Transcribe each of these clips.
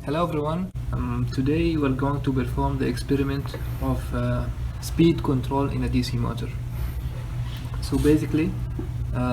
Hello everyone. Today we're going to perform the experiment of speed control in a DC motor. So basically,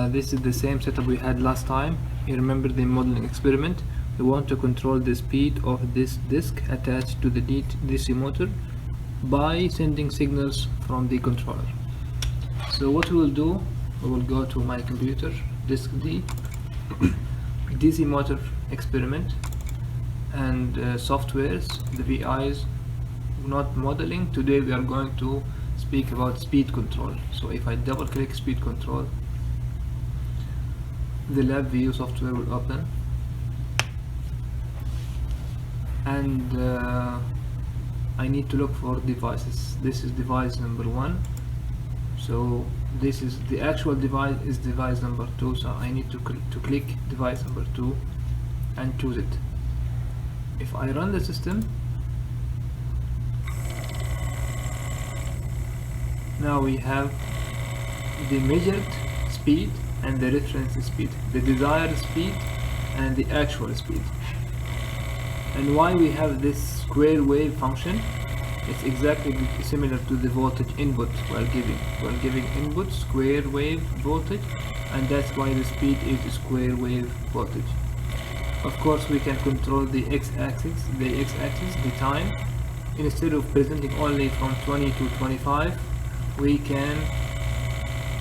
this is the same setup we had last time. You remember the modeling experiment? We want to control the speed of this disc attached to the DC motor by sending signals from the controller. So what we will do, we will go to my computer, disk D, DC motor experiment, and softwares, the VIs, not modeling. Today we are going to speak about speed control. So if I double click speed control, the LabVIEW software will open, and I need to look for devices. This is device number 1. So this is the actual device, is device number 2, so I need to click device number 2 and choose it. If I run the system, now we have the measured speed and the reference speed, the desired speed and the actual speed. And why we have this square wave function? It's exactly similar to the voltage input we're giving input square wave voltage, and that's why the speed is square wave voltage. Of course, we can control the x-axis, the time. Instead of presenting only from 20 to 25, we can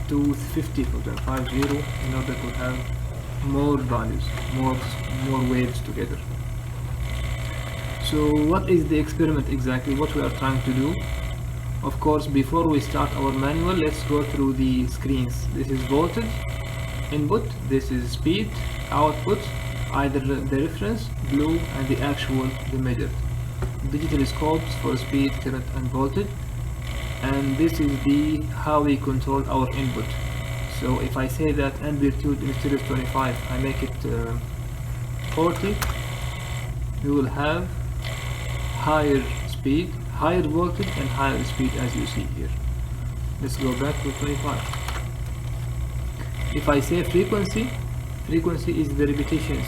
do 50 for the 50 in order to have more values, more waves together. So what is the experiment exactly? What we are trying to do? Of course, before we start our manual, let's go through the screens. This is voltage input, this is speed output, either the reference, blue, and the actual, the measured. Digital scopes for speed, current, and voltage. And this is the how we control our input. So if I say that amplitude instead of 25, I make it 40, we will have higher speed, higher voltage, and higher speed, as you see here. Let's go back to 25. If I say frequency is the repetitions.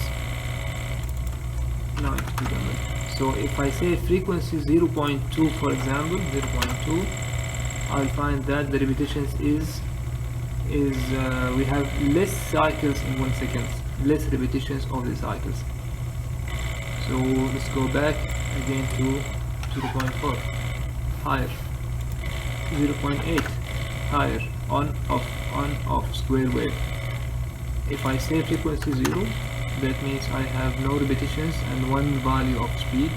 No, it's too dumb. So if I say frequency 0.2, for example, 0.2, I'll find that the repetitions is we have less cycles in 1 second, less repetitions of the cycles. So let's go back again to 0.4, higher, 0.8, higher, on off, square wave. If I say frequency 0, that means I have no repetitions and one value of speed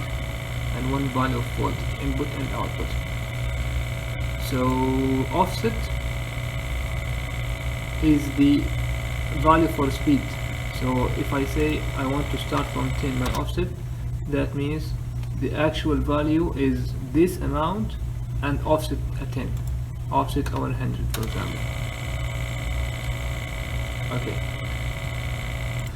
and one value of voltage, input and output. So offset is the value for speed. So if I say I want to start from 10 by offset, that means the actual value is this amount and offset at 10, offset over 100, for example. Okay,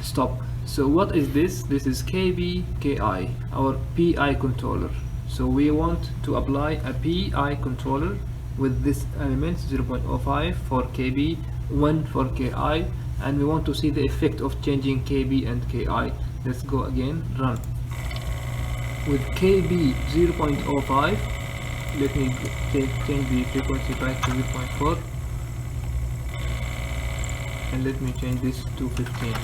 stop. So what is this? This is KB KI, our PI controller. So we want to apply a PI controller with this element 0.05 for KB, 1 for KI, and we want to see the effect of changing KB and KI. Let's go again, run. With KB 0.05, let me change the frequency back to 0.4, and let me change this to 15.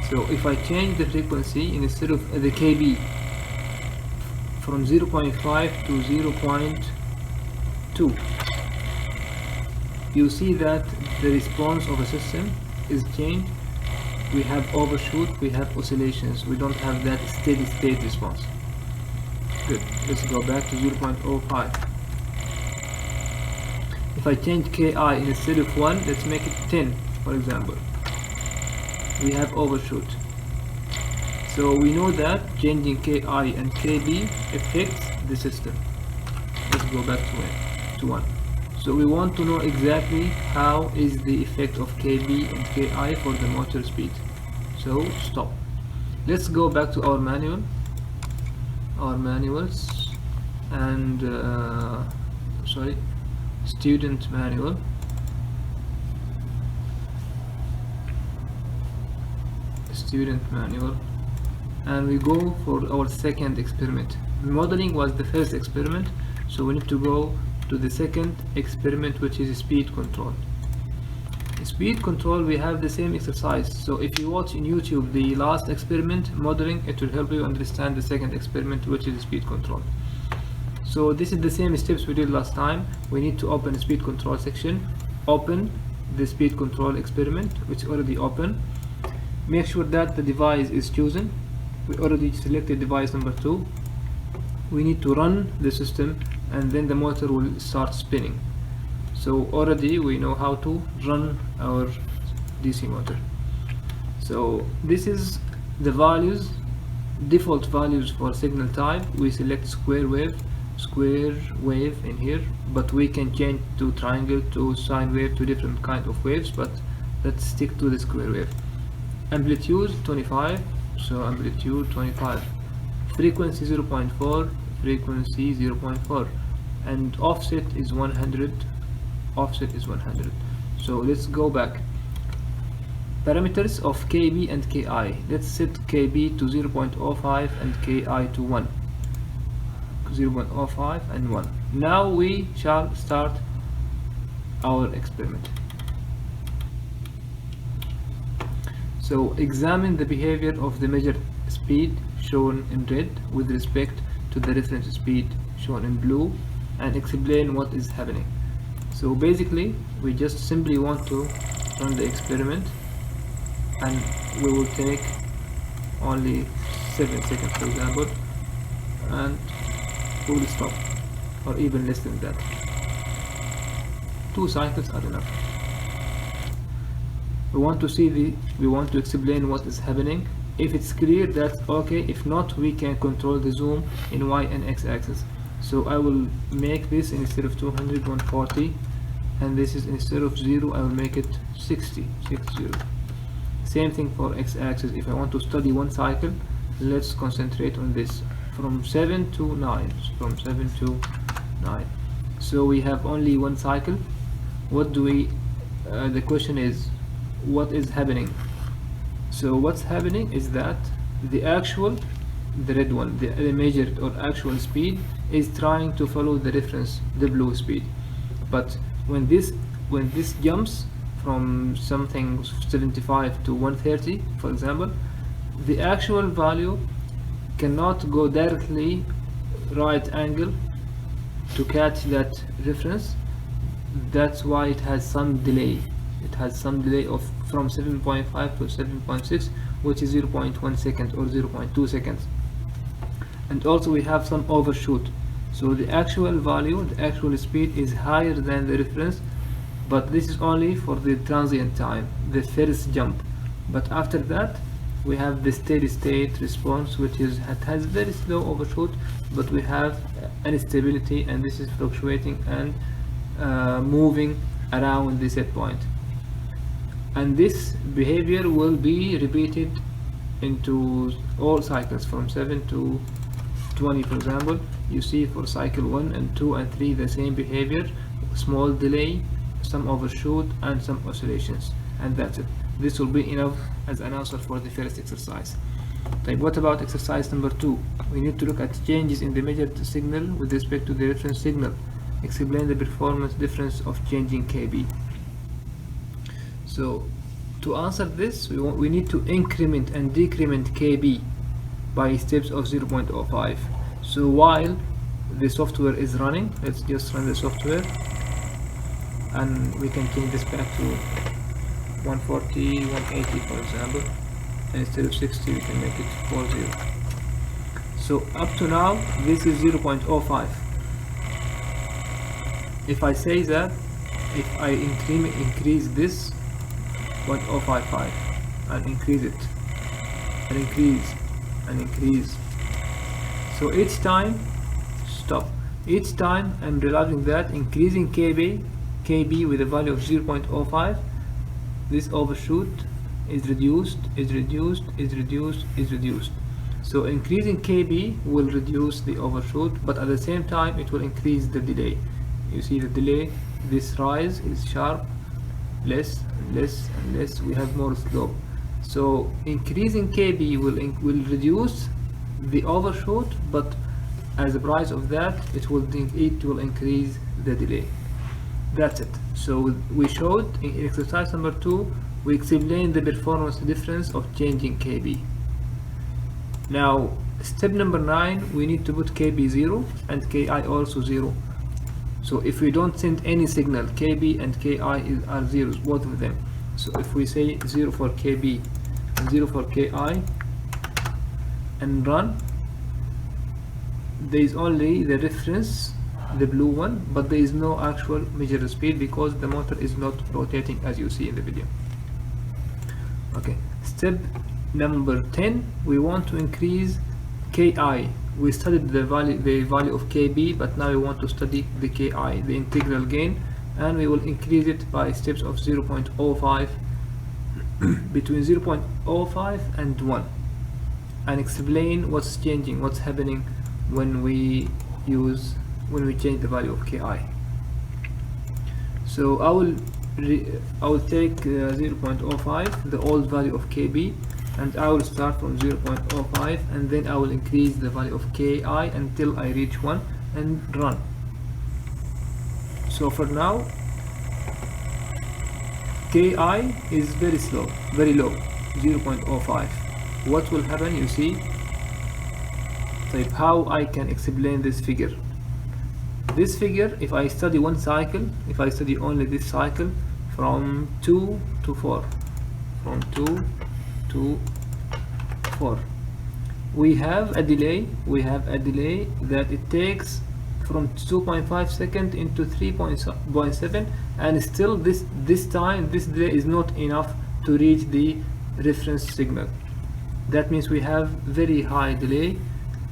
So if I change the frequency instead of the KB from 0.5 to 0.2, you see that the response of a system is changed. We have overshoot, we have oscillations, we don't have that steady state response. Good, let's go back to 0.05. If I change KI instead of 1, let's make it 10, for example. We have overshoot. So we know that changing KI and KB affects the system. Let's go back to 1. So we want to know exactly how is the effect of KB and KI for the motor speed. So stop. Let's go back to our manuals, and student manual. student manual. and we go for our second experiment. Modeling was the first experiment, so we need to go to the second experiment, which is speed control. Speed control, we have the same exercise, so if you watch in YouTube the last experiment, modeling, it will help you understand the second experiment, which is speed control. So this is the same steps we did last time. We need to open speed control section, open the speed control experiment, which is already open. Make sure that the device is chosen. We already selected device number 2. We need to run the system, and then the motor will start spinning. So already we know how to run our DC motor. So this is the values, default values for signal type. We select square wave in here, but we can change to triangle, to sine wave, to different kind of waves, but let's stick to the square wave. Amplitude 25, so amplitude 25. Frequency 0.4, frequency 0.4, and offset is 100. Offset is 100. So let's go back. Parameters of KB and KI. Let's set KB to 0.05 and KI to 1. 0.05 and 1. Now we shall start our experiment. So examine the behavior of the measured speed shown in red with respect to the reference speed shown in blue, and explain what is happening. So basically we just simply want to run the experiment, and we will take only 7 seconds for example, and we will stop, or even less than that. 2 cycles are enough. We want to explain what is happening. If it's clear, that's okay. If not, we can control the zoom in Y and X axis. So I will make this instead of 200, 140, and this is instead of 0, I will make it 60. Same thing for X axis. If I want to study 1 cycle, let's concentrate on this from 7 to 9. From 7 to 9. So we have only 1 cycle. What do we? The question is, what is happening? So what's happening is that the red one, the measured or actual speed, is trying to follow the reference, the blue speed. But when this jumps from something 75 to 130, for example, the actual value cannot go directly right angle to catch that reference. That's why it has some delay. It has some delay of from 7.5 to 7.6, which is 0.1 second or 0.2 seconds. And also we have some overshoot. So the actual value, the actual speed is higher than the reference, but this is only for the transient time, the first jump. But after that we have the steady state response, which has very slow overshoot, but we have instability, and this is fluctuating and moving around the set point. And this behavior will be repeated into all cycles from 7 to 20, for example. You see for cycle 1 and 2 and 3 the same behavior, small delay, some overshoot, and some oscillations, and that's it. This will be enough as an answer for the first exercise. Like, what about exercise number 2? We need to look at changes in the measured signal with respect to the reference signal. Explain the performance difference of changing KB. So to answer this, we need to increment and decrement KB by steps of 0.05. So while the software is running, let's just run the software, and we can change this back to 140, 180 for example, and instead of 60 we can make it 40. So up to now this is 0.05. If I say that, if I increase this 0.055 and increase it and increase and increase, so each time stop, each time I'm realizing that increasing KB with a value of 0.05, this overshoot is reduced. So increasing KB will reduce the overshoot, but at the same time it will increase the delay. You see the delay, this rise is sharp, less and less and less, we have more slope. So increasing KB will reduce the overshoot, but as a price of that, it will increase the delay. That's it. So we showed in exercise number 2, we explained the performance difference of changing KB. Now step number 9, we need to put KB 0 and KI also 0. So if we don't send any signal, KB and KI are zeros, both of them. So if we say 0 for KB and 0 for KI and run, there is only the reference, the blue one, but there is no actual measured speed because the motor is not rotating as you see in the video. Okay, step number 10, we want to increase KI. We studied the value of KB, but now we want to study the KI, the integral gain, and we will increase it by steps of 0.05 between 0.05 and 1, and explain what's changing, what's happening when we change the value of KI. So I will take 0.05, the old value of KB, and I will start from 0.05, and then I will increase the value of KI until I reach 1 and run. So for now, KI is very slow, very low, 0.05. What will happen, you see? So how I can explain this figure? This figure, if I study one cycle, if I study only this cycle from 2 to 4, from 2 to 4, we have a delay that it takes from 2.5 seconds into 3.7, and still this delay is not enough to reach the reference signal. That means we have very high delay,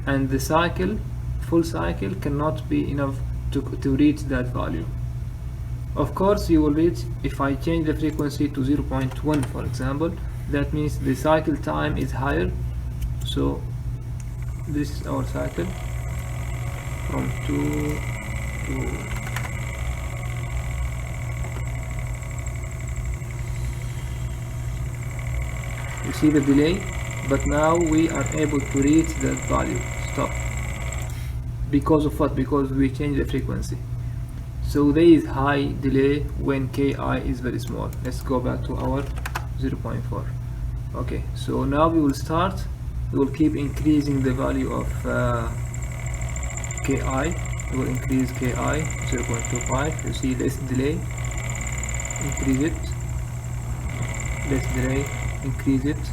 and the full cycle cannot be enough to reach that value. Of course you will reach, if I change the frequency to 0.1 for example, that means the cycle time is higher. So this is our cycle from 2 to you see the delay, but now we are able to reach that value. Stop. Because of what? Because we change the frequency. So there is high delay when KI is very small. Let's go back to our 0.4. Okay, so now we will start. We will keep increasing the value of KI. We will increase KI 0.25. You see less delay. Increase it. Less delay. Increase it.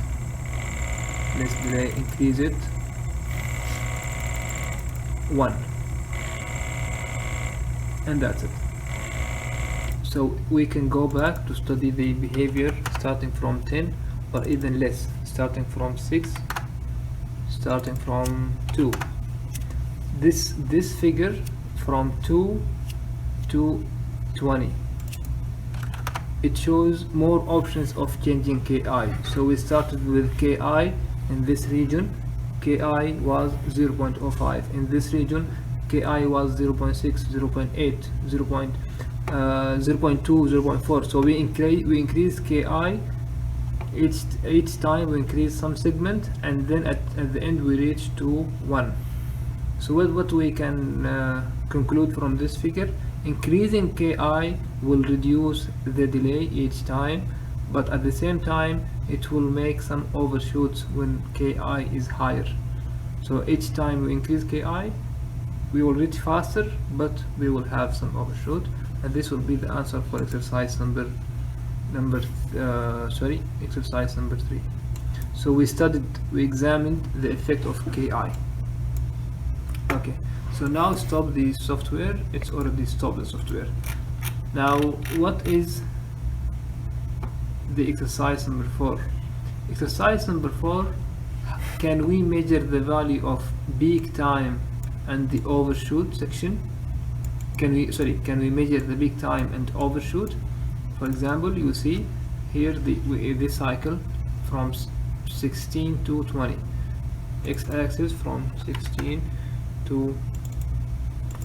Less delay. Increase it. 1, and that's it. So we can go back to study the behavior starting from 10 or even less, starting from 6, starting from 2. This figure from 2 to 20, it shows more options of changing KI. So we started with KI in this region. KI was 0.05. In this region, KI was 0.6, 0.8, 0.2, 0.4. So we increase KI each time we increase some segment, and then at the end we reach to 1. So what we can conclude from this figure, increasing KI will reduce the delay each time, but at the same time it will make some overshoots when KI is higher. So each time we increase KI, we will reach faster, but we will have some overshoot, and this will be the answer for exercise exercise number 3. So we examined the effect of KI. Okay, so now stop the software. It's already stopped the software. Now what is the exercise number 4? Exercise number 4, can we measure the value of peak time and the overshoot section? Can we measure the peak time and overshoot? For example, you see here this cycle from 16 to 20, x-axis from 16 to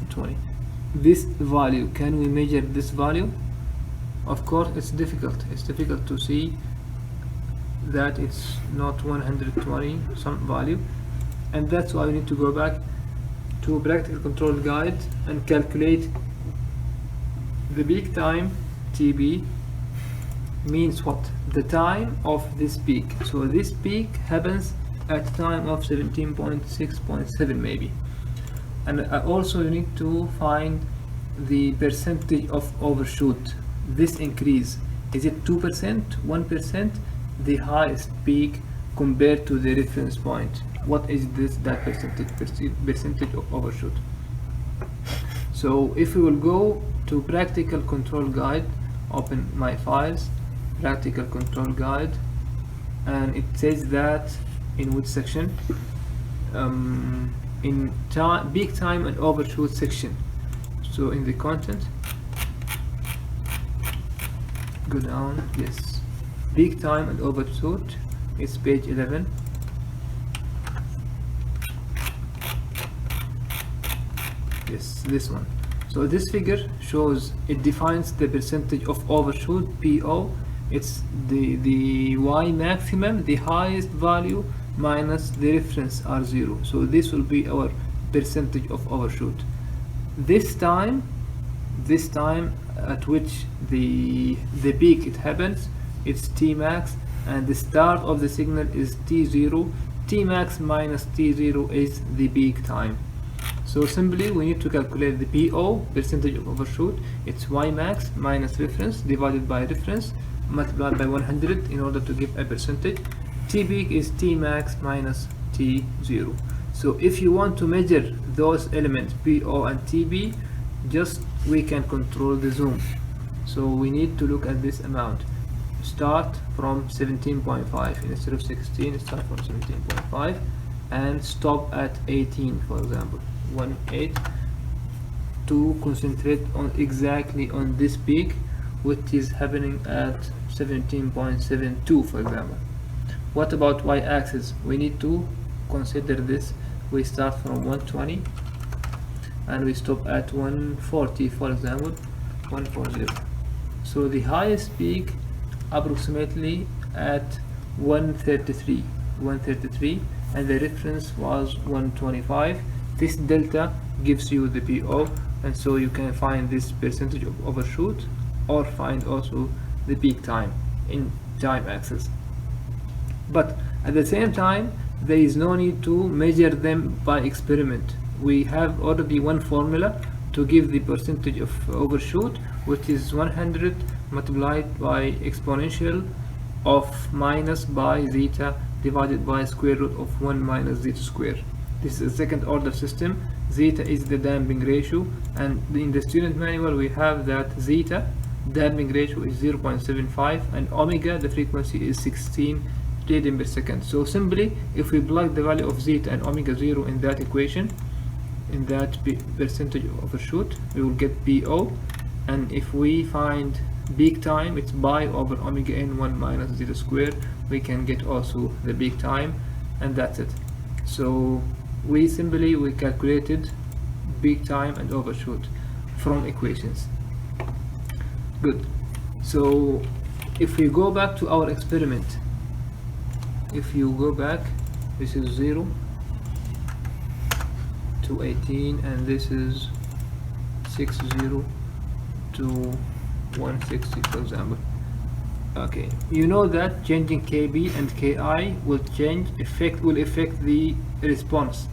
20. This value, can we measure this value? Of course it's difficult to see that it's not 120 some value, and that's why we need to go back to practical control guide and calculate the peak time. TB means what? The time of this peak. So this peak happens at time of 17.6.7 maybe, and also you need to find the percentage of overshoot. This increase, is it 2%, 1%? The highest peak compared to the reference point. What is that percentage of overshoot? So if we will go to practical control guide, open my files, practical control guide, and it says that in which section? In peak time and overshoot section. So in the content, go down, yes, peak time and overshoot, it's page 11. Yes, this one. So this figure shows, it defines the percentage of overshoot, PO. It's the Y maximum, the highest value, minus the reference R0. So this will be our percentage of overshoot. This time at which the peak it happens, it's Tmax, and the start of the signal is T0. Tmax minus T0 is the peak time. So simply we need to calculate the PO, percentage of overshoot. It's Y max minus reference divided by reference multiplied by 100 in order to give a percentage. T peak is T max minus T0. So if you want to measure those elements PO and TB, just we can control the zoom. So we need to look at this amount. Start from 17.5 instead of 16. Start from 17.5 and stop at 18, for example, 1.8, to concentrate on exactly on this peak, which is happening at 17.72, for example. What about y-axis? We need to consider this. We start from 120 and we stop at 140, for example, 140. So the highest peak approximately at 133, and the reference was 125. This delta gives you the PO, and so you can find this percentage of overshoot or find also the peak time in time axis. But at the same time, there is no need to measure them by experiment. We have already one formula to give the percentage of overshoot, which is 100 multiplied by exponential of minus by zeta divided by square root of 1 minus zeta square. This is a second order system. Zeta is the damping ratio, and in the student manual we have that zeta damping ratio is 0.75 and omega, the frequency, is 16 radian per second. So simply if we plug the value of zeta and omega 0 in that equation, in that percentage of overshoot, we will get PO, and if we find peak time, it's pi over omega n 1 minus zeta square, we can get also the peak time, and that's it. So we calculated peak time and overshoot from equations. Good. So if we go back to our experiment, if you go back, this is 0 to 18 and this is 60 to 160, for example. Okay, you know that changing KB and KI will affect the response.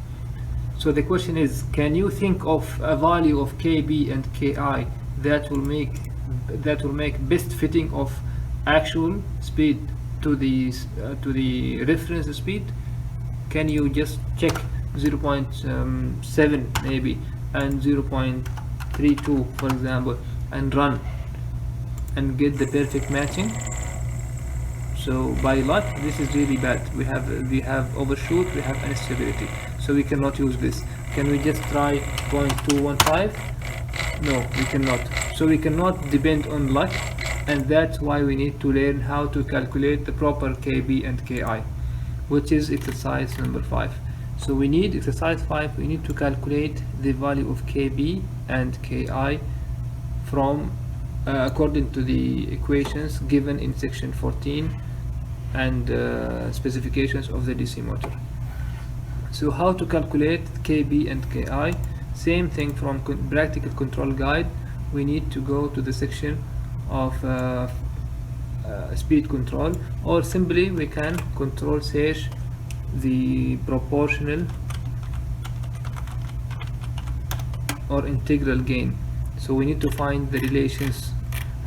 So the question is, can you think of a value of KB and KI that will make best fitting of actual speed to the reference speed? Can you just check 0.7 maybe and 0.32, for example, and run and get the perfect matching? So by luck, this is really bad. We have overshoot, we have instability, so we cannot use this. Can we just try 0.215? No, we cannot. So we cannot depend on luck, and that's why we need to learn how to calculate the proper KB and KI, which is exercise number 5. So we need exercise 5, we need to calculate the value of KB and KI from according to the equations given in section 14 and specifications of the DC motor. So how to calculate KB and KI? Same thing from practical control guide. We need to go to the section of speed control, or simply we can control search the proportional or integral gain. So we need to find the relations,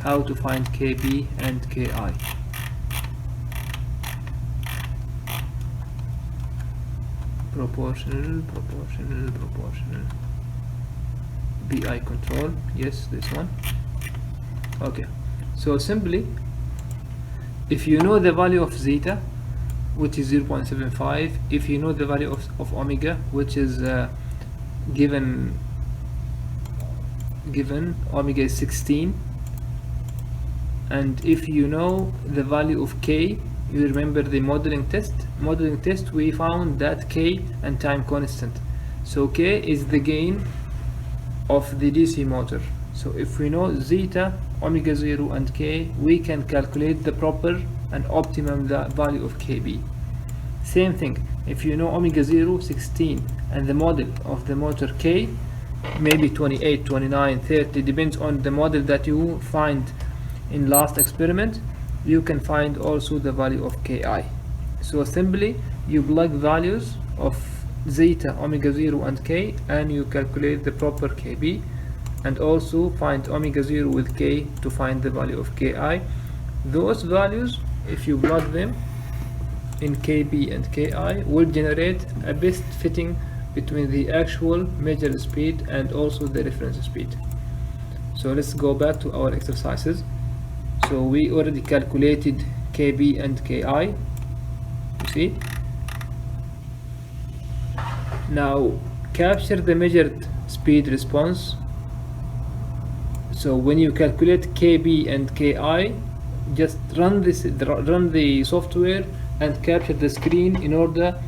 how to find KB and KI. Proportional BI control, yes, this one. Okay, so simply if you know the value of zeta, which is 0.75, if you know the value of omega, which is given omega is 16, and if you know the value of K, you remember the modeling test we found that K and time constant, so K is the gain of the DC motor. So if we know zeta, omega 0 and K, we can calculate the proper and optimum value of KB. Same thing, if you know omega 0, 16, and the model of the motor K, maybe 28, 29, 30, depends on the model that you find in last experiment, you can find also the value of KI. So simply you plug values of zeta, omega 0 and K, and you calculate the proper KB, and also find omega 0 with K to find the value of KI. Those values, if you plug them in KB and KI, will generate a best fitting between the actual measured speed and also the reference speed. So let's go back to our exercises. So we already calculated KB and KI, you see. Now capture the measured speed response. So when you calculate KB and KI, just run the software and capture the screen in order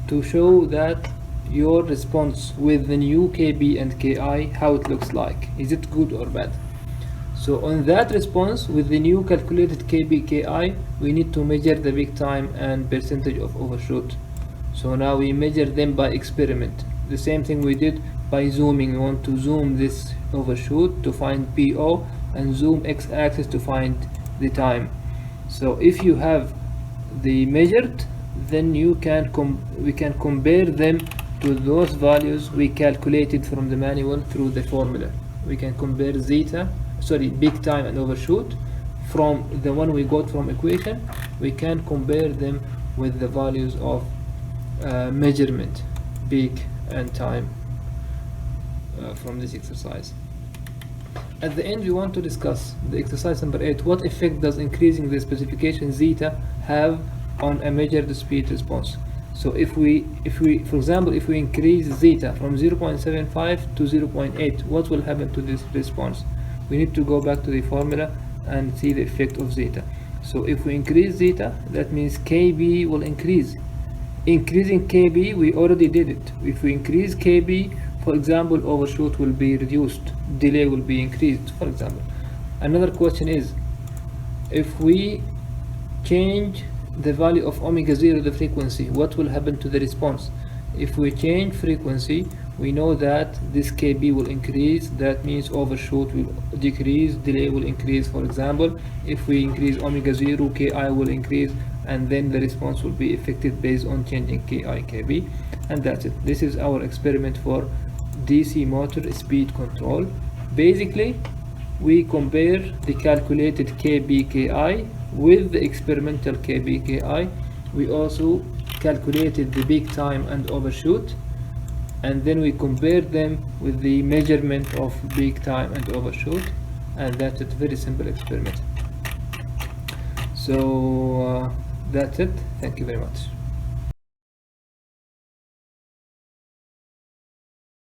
to show that your response with the new KB and KI, how it looks like. Is it good or bad? So on that response with the new calculated KB KI, we need to measure the peak time and percentage of overshoot. So now we measure them by experiment. The same thing we did by zooming. We want to zoom this overshoot to find PO and zoom x-axis to find the time. So if you have the measured, then we can compare them to those values we calculated from the manual through the formula. We can compare peak time and overshoot from the one we got from equation. We can compare them with the values of measurement, peak and time from this exercise. At the end, we want to discuss the exercise number 8. What effect does increasing the specification zeta have on a measured speed response? So if we for example, if we increase zeta from 0.75 to 0.8, what will happen to this response? We need to go back to the formula and see the effect of zeta. So if we increase zeta, that means KB will increase. Increasing KB, we already did it. If we increase KB, for example, overshoot will be reduced, delay will be increased, for example. Another question is, if we change the value of omega 0, the frequency, what will happen to the response? If we change frequency, we know that this KB will increase, that means overshoot will decrease, delay will increase, for example. If we increase omega 0, KI will increase, and then the response will be affected based on changing KI, KB, and that's it. This is our experiment for DC motor speed control. Basically, we compare the calculated KB, KI with the experimental KB, KI. We also calculated the peak time and overshoot, and then we compared them with the measurement of peak time and overshoot, and that's a very simple experiment. So that's it. Thank you very much.